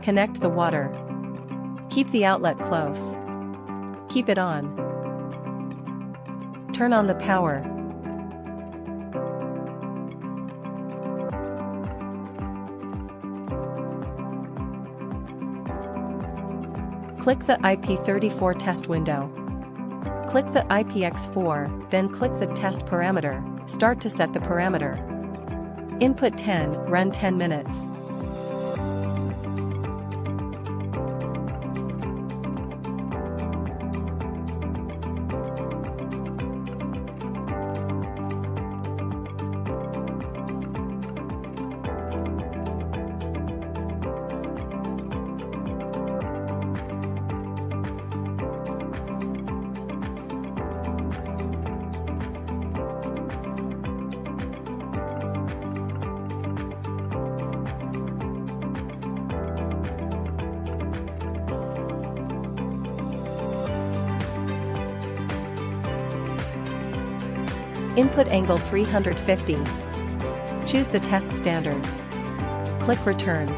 Connect the water. Keep the outlet close. Keep it on. Turn on the power. Click the IP34 test window. Click the IPX4, then click the test parameter. Start to set the parameter. Input 10, run 10 minutes. Input angle 350. Choose the test standard. Click Return.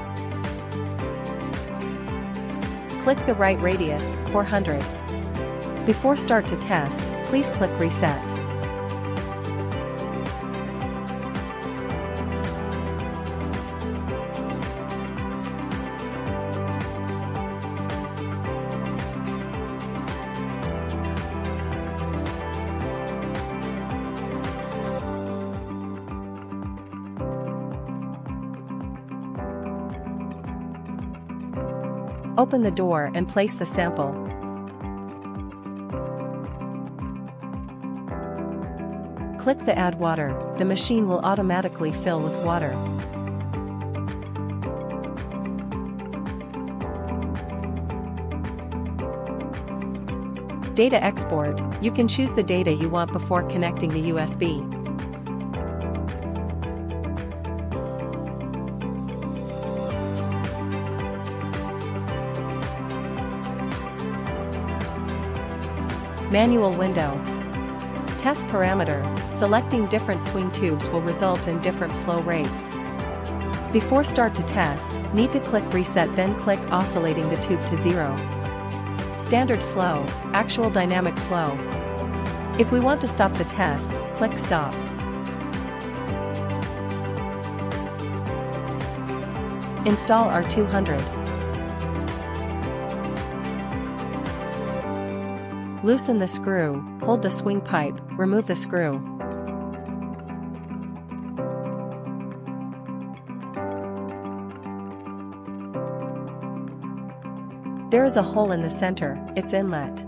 Click the right radius, 400. Before start to test, please click Reset. Open the door and place the sample. Click the Add Water. The machine will automatically fill with water. Data export. You can choose the data you want before connecting the USB. Manual window. Test parameter. Selecting different swing tubes will result in different flow rates. Before start to test, need to click Reset, then click Oscillating the tube to 0. Standard flow, actual dynamic flow. If we want to stop the test, click Stop. Install R200. Loosen the screw, hold the swing pipe, remove the screw. There is a hole in the center, its inlet.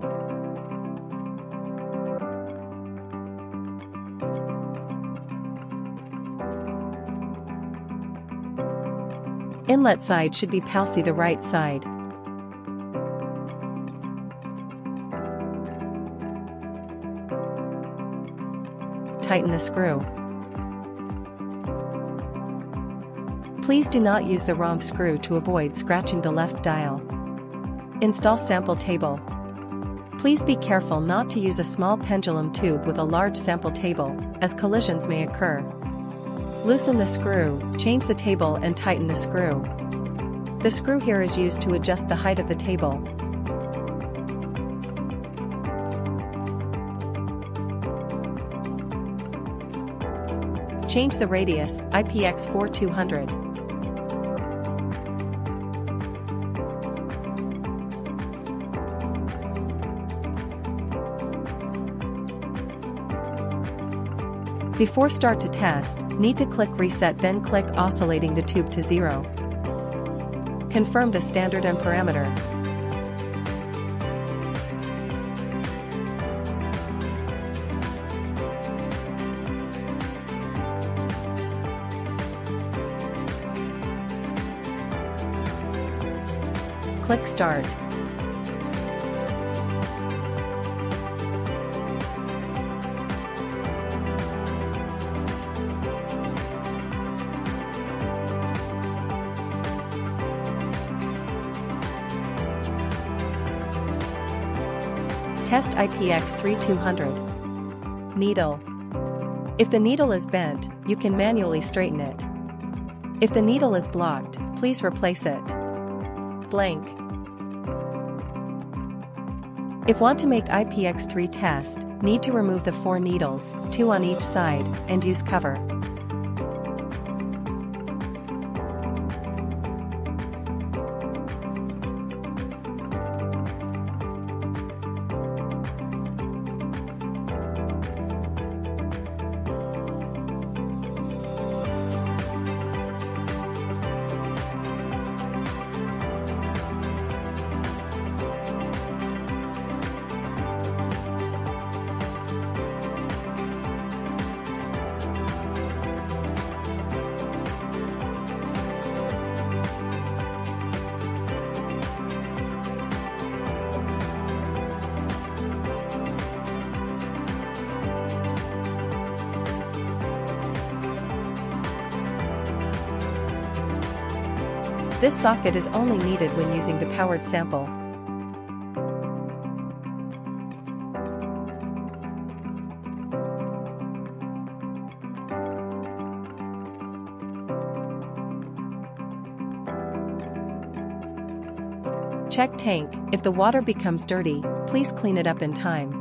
Inlet side should be palsy the right side. Tighten the screw. Please do not use the wrong screw to avoid scratching the left dial. Install sample table. Please be careful not to use a small pendulum tube with a large sample table, as collisions may occur. Loosen the screw, change the table and tighten the screw. The screw here is used to adjust the height of the table. Change the radius, IPX4 200. Before start to test, need to click Reset, then click Oscillating the tube to 0. Confirm the standard and parameter. Click Start. Test IPX3200. Needle. If the needle is bent, you can manually straighten it. If the needle is blocked, please replace it. blank. If want to make 𝐓𝐞𝐬𝐭 test, need to remove the 4 needles, 2 on each side, and use cover. This socket is only needed when using the powered sample. Check tank. If the water becomes dirty, please clean it up in time.